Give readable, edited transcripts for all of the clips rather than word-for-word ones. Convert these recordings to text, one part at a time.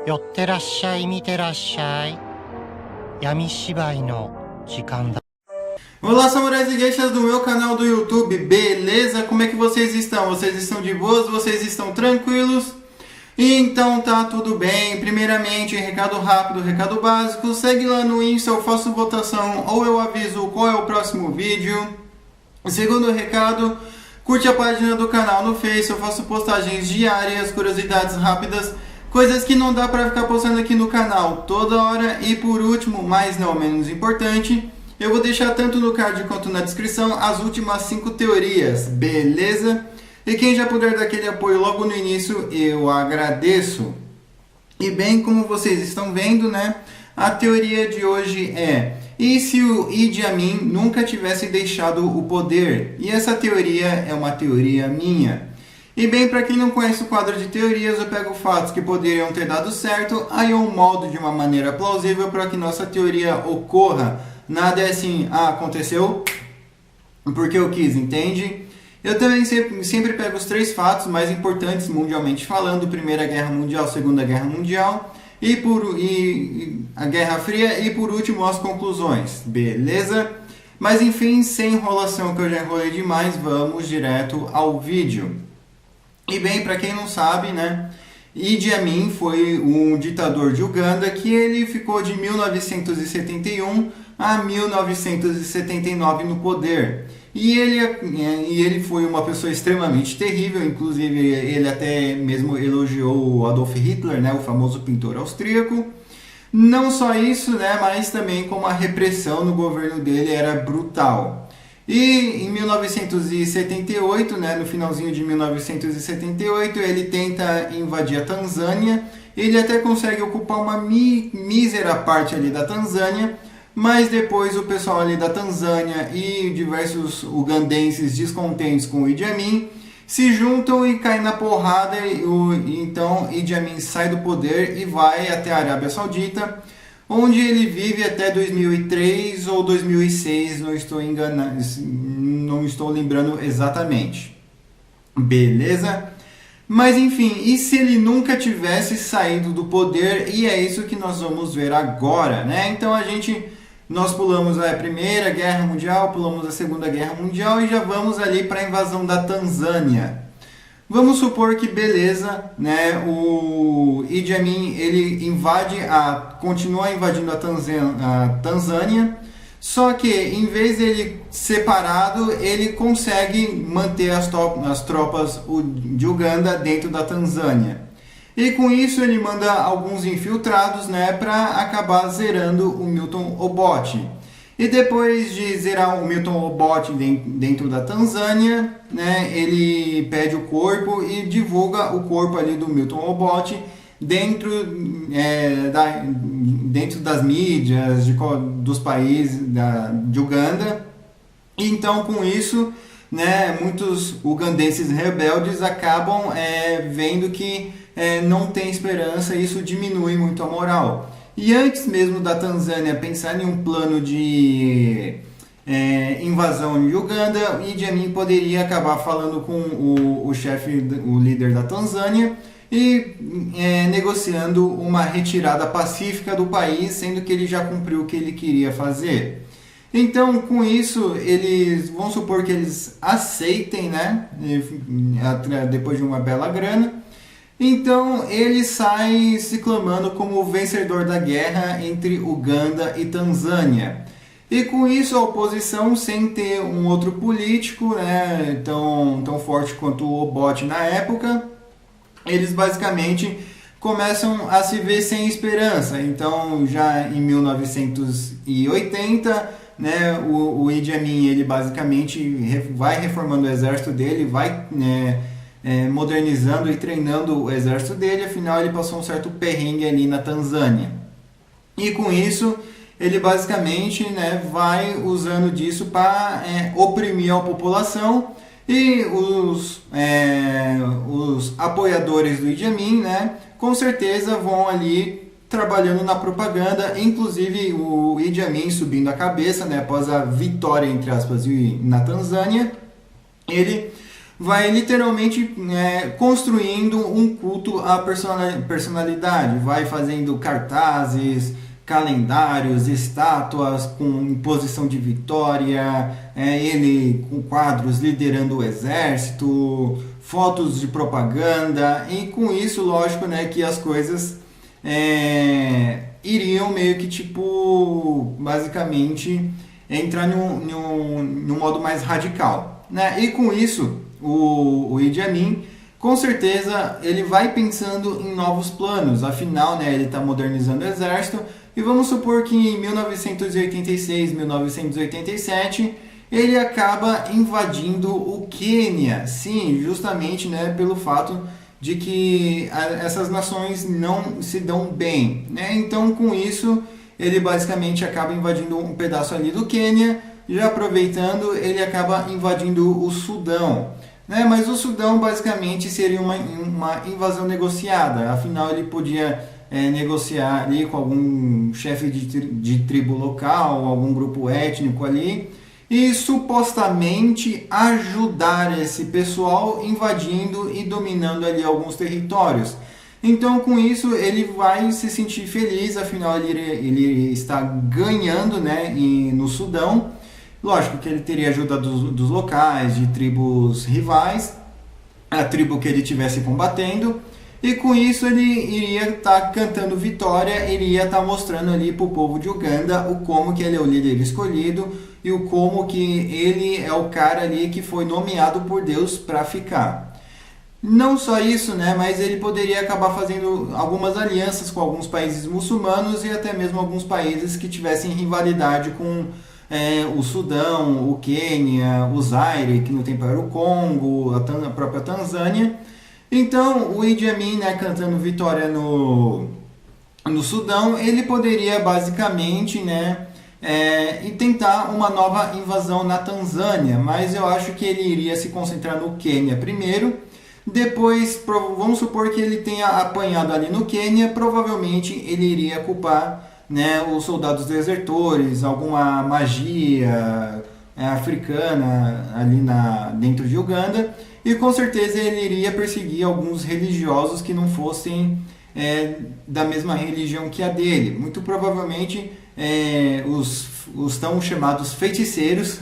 寄ってらっしゃい、見てらっしゃい。闇芝居の時間だ。 Olá, samurais e geishas do meu canal do YouTube, beleza? Como é que vocês estão? Vocês estão de boas? Vocês estão tranquilos? Então tá tudo bem. Primeiramente, recado rápido, recado básico. Segue lá no Insta, eu faço votação ou eu aviso qual é o próximo vídeo. Segundo recado, curte a página do canal no Face, eu faço postagens diárias, curiosidades rápidas, coisas que não dá pra ficar postando aqui no canal toda hora. E por último, mas não menos importante, eu vou deixar tanto no card quanto na descrição as últimas 5 teorias, beleza? E quem já puder dar aquele apoio logo no início, eu agradeço. E bem, como vocês estão vendo, né? A teoria de hoje é: e se o Idi Amin nunca tivesse deixado o poder? E essa teoria é uma teoria minha. E bem, para quem não conhece o quadro de teorias, eu pego fatos que poderiam ter dado certo, aí eu moldo de uma maneira plausível para que nossa teoria ocorra. Nada é assim, aconteceu porque eu quis, entende? Eu também sempre pego os 3 fatos mais importantes mundialmente falando: Primeira Guerra Mundial, Segunda Guerra Mundial e a Guerra Fria, e por último as conclusões, beleza? Mas enfim, sem enrolação, que eu já enrolei demais, vamos direto ao vídeo. E bem, para quem não sabe, né, Idi Amin foi um ditador de Uganda que ele ficou de 1971 a 1979 no poder. E ele foi uma pessoa extremamente terrível, inclusive ele até mesmo elogiou o Adolf Hitler, né, o famoso pintor austríaco. Não só isso, né, mas também como a repressão no governo dele era brutal. E em 1978, né, no finalzinho de 1978, ele tenta invadir a Tanzânia. Ele até consegue ocupar uma mísera parte ali da Tanzânia, mas depois o pessoal ali da Tanzânia e diversos ugandenses descontentes com o Idi Amin se juntam e caem na porrada, então Idi Amin sai do poder e vai até a Arábia Saudita, onde ele vive até 2003 ou 2006, não estou lembrando exatamente. Beleza? Mas enfim, e se ele nunca tivesse saído do poder? E é isso que nós vamos ver agora, né? Então nós pulamos a Primeira Guerra Mundial, pulamos a Segunda Guerra Mundial e já vamos ali para a invasão da Tanzânia. Vamos supor que, beleza, né, o Idi Amin ele continua invadindo a Tanzânia, só que em vez de ele separado, ele consegue manter as tropas de Uganda dentro da Tanzânia. E com isso ele manda alguns infiltrados, né, para acabar zerando o Milton Obote. E depois de zerar o Milton Obote dentro da Tanzânia, né, ele pede o corpo e divulga o corpo ali do Milton Obote dentro das mídias dos países de Uganda. Então, com isso, né, muitos ugandenses rebeldes acabam vendo que não tem esperança, e isso diminui muito a moral. E antes mesmo da Tanzânia pensar em um plano de invasão de Uganda, Idi Amin poderia acabar falando com o líder da Tanzânia e negociando uma retirada pacífica do país, sendo que ele já cumpriu o que ele queria fazer. Então, com isso, vamos supor que eles aceitem, né, depois de uma bela grana. Então ele sai se clamando como o vencedor da guerra entre Uganda e Tanzânia. E com isso a oposição, sem ter um outro político, né, tão forte quanto o Obote na época, eles basicamente começam a se ver sem esperança. Então já em 1980, né, o Idi Amin ele basicamente vai reformando o exército dele, vai modernizando e treinando o exército dele. Afinal ele passou um certo perrengue ali na Tanzânia. E com isso ele basicamente, né, vai usando disso para oprimir a população. E os apoiadores do Idi Amin, né, com certeza vão ali trabalhando na propaganda. Inclusive o Idi Amin subindo a cabeça, né, após a vitória, entre aspas, na Tanzânia, ele vai literalmente construindo um culto à personalidade, vai fazendo cartazes, calendários, estátuas com imposição de vitória, ele com quadros liderando o exército, fotos de propaganda, e com isso, lógico, né, que as coisas iriam meio que tipo, basicamente, entrar num modo mais radical, né? E com isso, o Idi Amin, com certeza, ele vai pensando em novos planos, afinal, né, ele está modernizando o exército, e vamos supor que em 1986, 1987, ele acaba invadindo o Quênia, sim, justamente, né, pelo fato de que essas nações não se dão bem, né? Então, com isso, ele basicamente acaba invadindo um pedaço ali do Quênia, já aproveitando, ele acaba invadindo o Sudão, né? Mas o Sudão basicamente seria uma invasão negociada, afinal ele podia negociar ali com algum chefe de tribo local, algum grupo étnico ali, e supostamente ajudar esse pessoal invadindo e dominando ali alguns territórios. Então, com isso, ele vai se sentir feliz, afinal ele está ganhando, né, no Sudão. Lógico que ele teria ajuda dos locais, de tribos rivais, a tribo que ele estivesse combatendo, e com isso ele iria estar cantando vitória, iria estar mostrando ali para o povo de Uganda o como que ele é o líder escolhido e o como que ele é o cara ali que foi nomeado por Deus para ficar. Não só isso, né, mas ele poderia acabar fazendo algumas alianças com alguns países muçulmanos e até mesmo alguns países que tivessem rivalidade com o Sudão, o Quênia, o Zaire, que no tempo era o Congo, a própria Tanzânia. Então, o Idi Amin, né, cantando vitória no Sudão, ele poderia basicamente, né, tentar uma nova invasão na Tanzânia, mas eu acho que ele iria se concentrar no Quênia primeiro. Depois, vamos supor que ele tenha apanhado ali no Quênia, provavelmente ele iria culpar, né, os soldados desertores, alguma magia africana ali dentro de Uganda, e com certeza ele iria perseguir alguns religiosos que não fossem da mesma religião que a dele. Muito provavelmente os tão chamados feiticeiros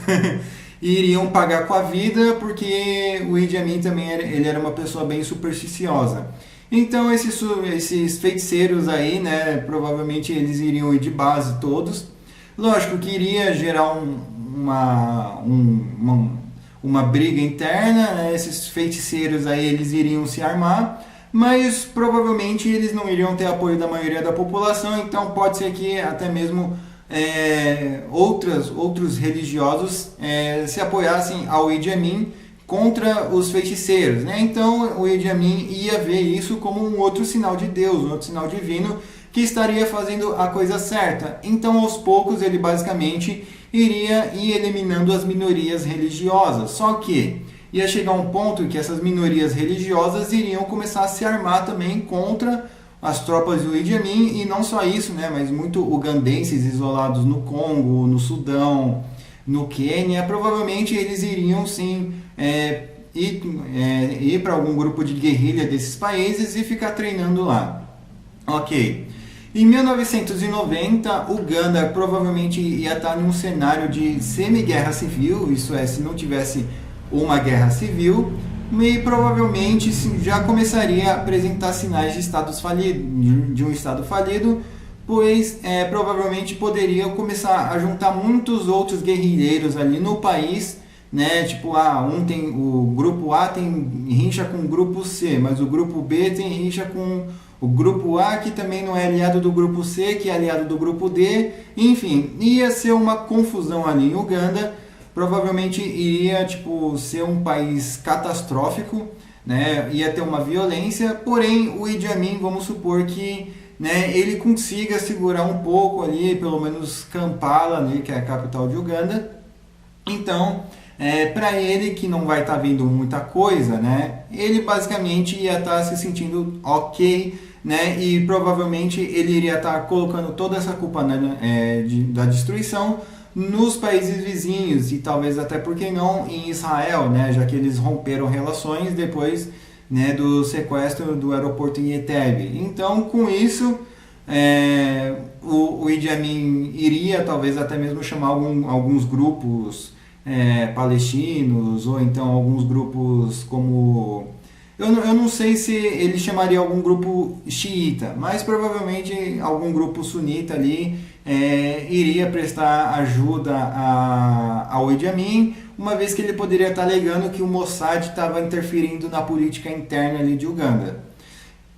iriam pagar com a vida, porque o Idi Amin também ele era uma pessoa bem supersticiosa. Então esses feiticeiros aí, né, provavelmente eles iriam ir de base todos. Lógico que iria gerar uma briga interna, né? Esses feiticeiros aí eles iriam se armar, mas provavelmente eles não iriam ter apoio da maioria da população, então pode ser que até mesmo outros religiosos se apoiassem ao Idi Amin contra os feiticeiros, né? Então o Idi Amin ia ver isso como um outro sinal de Deus, um outro sinal divino que estaria fazendo a coisa certa. Então aos poucos ele basicamente iria ir eliminando as minorias religiosas, só que ia chegar um ponto que essas minorias religiosas iriam começar a se armar também contra as tropas do Idi Amin, e não só isso, né, mas muito ugandenses isolados no Congo, no Sudão, no Quênia, provavelmente eles iriam sim ir para algum grupo de guerrilha desses países e ficar treinando lá. Ok. Em 1990, Uganda provavelmente ia estar em um cenário de semi-guerra civil, isso é, se não tivesse uma guerra civil, e provavelmente já começaria a apresentar sinais de um estado falido, pois provavelmente poderiam começar a juntar muitos outros guerrilheiros ali no país, né? Tipo, o grupo A tem rincha com o grupo C, mas o grupo B tem rincha com o grupo A, que também não é aliado do grupo C, que é aliado do grupo D. Enfim, ia ser uma confusão ali em Uganda. Provavelmente iria ser um país catastrófico, né? Ia ter uma violência, porém o Idi Amin, vamos supor que, né, ele consiga segurar um pouco ali, pelo menos Kampala, né, que é a capital de Uganda. Então, para ele, que não vai estar vendo muita coisa, né, ele basicamente ia estar se sentindo ok, né, e provavelmente ele iria estar colocando toda essa culpa da destruição nos países vizinhos e talvez até, por que não, em Israel, né, já que eles romperam relações depois, né, do sequestro do aeroporto em Entebbe. Então, com isso, o Idi Amin iria talvez até mesmo chamar alguns grupos palestinos, ou então alguns grupos como... Eu não sei se ele chamaria algum grupo xiita, mas provavelmente algum grupo sunita ali iria prestar ajuda ao Idi Amin, uma vez que ele poderia estar alegando que o Mossad estava interferindo na política interna ali de Uganda.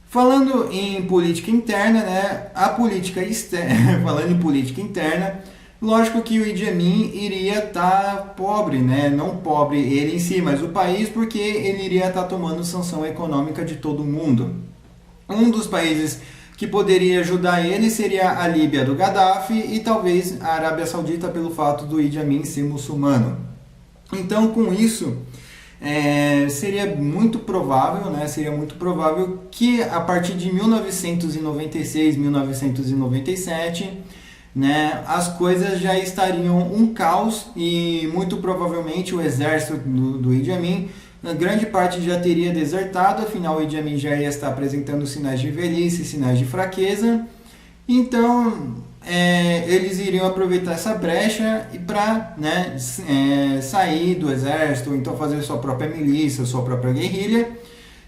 Falando em política interna, né, a política externa, falando em política interna, lógico que o Idi Amin iria estar pobre, né? Não pobre ele em si, mas o país, porque ele iria estar tomando sanção econômica de todo mundo. Um dos países que poderia ajudar ele seria a Líbia do Gaddafi e talvez a Arábia Saudita pelo fato do Idi Amin ser muçulmano. Então, com isso, seria muito provável, né? Seria muito provável que a partir de 1996, 1997, né, as coisas já estariam um caos e muito provavelmente o exército do Idi Amin, grande parte já teria desertado, afinal o Idi Amin já ia estar apresentando sinais de velhice, sinais de fraqueza. Então eles iriam aproveitar essa brecha para, né, sair do exército, ou então fazer sua própria milícia, sua própria guerrilha,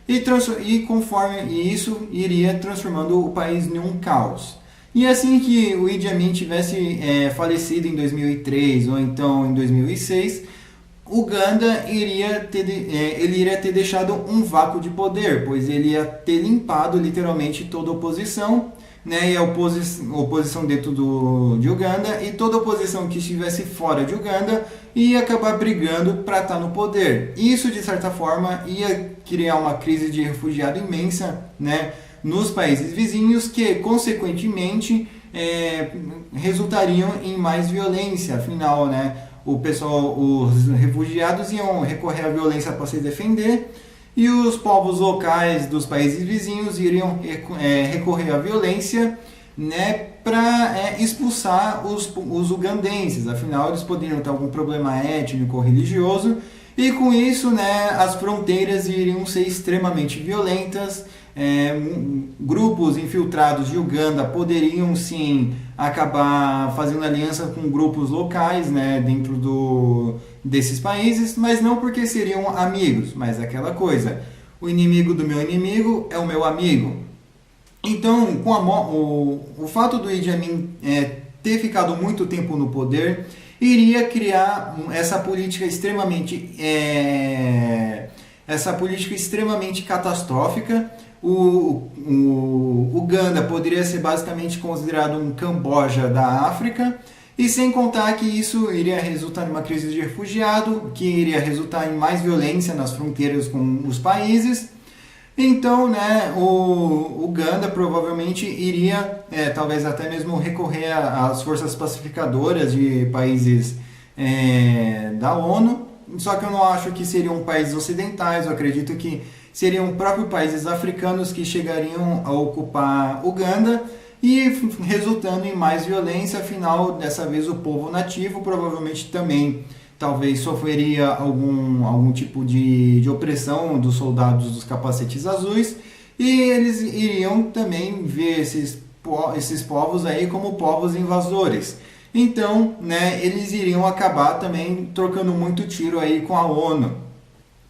e conforme isso iria transformando o país em um caos. E assim que o Idi Amin tivesse falecido em 2003 ou então em 2006, Uganda iria ter deixado um vácuo de poder, pois ele ia ter limpado literalmente toda a oposição, né, e a oposição dentro de Uganda, e toda a oposição que estivesse fora de Uganda ia acabar brigando para estar no poder. Isso, de certa forma, ia criar uma crise de refugiado imensa, né, nos países vizinhos, que consequentemente resultariam em mais violência. Afinal, né, os refugiados iam recorrer à violência para se defender, e os povos locais dos países vizinhos iriam recorrer à violência, né, para expulsar os ugandenses. Afinal, eles poderiam ter algum problema étnico ou religioso, e com isso, né, as fronteiras iriam ser extremamente violentas. Grupos infiltrados de Uganda poderiam sim acabar fazendo aliança com grupos locais, né, dentro desses países, mas não porque seriam amigos, mas aquela coisa, o inimigo do meu inimigo é o meu amigo. Então, com o fato do Idi Amin ter ficado muito tempo no poder, iria criar essa política extremamente catastrófica. O Uganda poderia ser basicamente considerado um Camboja da África, e sem contar que isso iria resultar em uma crise de refugiado, que iria resultar em mais violência nas fronteiras com os países. Então, né, o Uganda provavelmente iria, talvez até mesmo recorrer às forças pacificadoras de países da ONU, só que eu não acho que seriam países ocidentais. Eu acredito que seriam próprios países africanos que chegariam a ocupar Uganda, e resultando em mais violência. Afinal, dessa vez o povo nativo provavelmente também talvez sofreria algum tipo de opressão dos soldados dos capacetes azuis, e eles iriam também ver esses povos aí como povos invasores. Então, né, eles iriam acabar também trocando muito tiro aí com a ONU.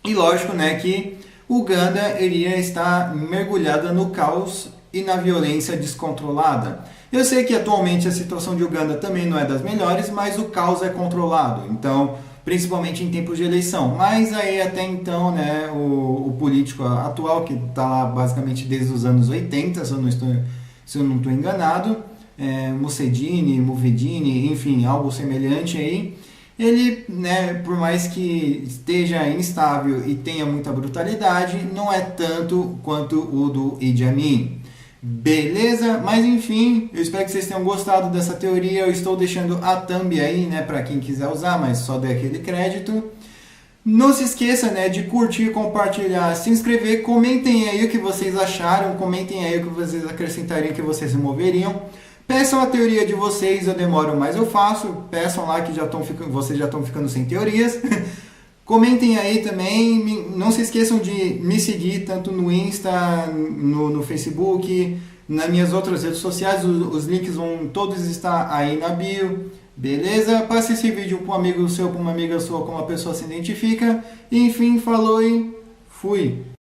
E lógico, né, que Uganda iria estar mergulhada no caos e na violência descontrolada. Eu sei que atualmente a situação de Uganda também não é das melhores, mas o caos é controlado, então, principalmente em tempos de eleição. Mas aí até então, né, o político atual, que está lá basicamente desde os anos 80, se eu não estou enganado, Museveni, enfim, algo semelhante aí, ele, né, por mais que esteja instável e tenha muita brutalidade, não é tanto quanto o do Idi Amin. Beleza? Mas enfim, eu espero que vocês tenham gostado dessa teoria. Eu estou deixando a thumb aí, né, para quem quiser usar, mas só dê aquele crédito. Não se esqueça, né, de curtir, compartilhar, se inscrever. Comentem aí o que vocês acharam, comentem aí o que vocês acrescentariam, que vocês removeriam. Peçam a teoria de vocês, eu demoro, mas eu faço. Peçam lá que vocês já estão ficando sem teorias. Comentem aí também. Não se esqueçam de me seguir tanto no Insta, no Facebook, nas minhas outras redes sociais. Os links vão todos estar aí na bio. Beleza? Passe esse vídeo para um amigo seu, para uma amiga sua, como a pessoa se identifica. Enfim, falou e fui!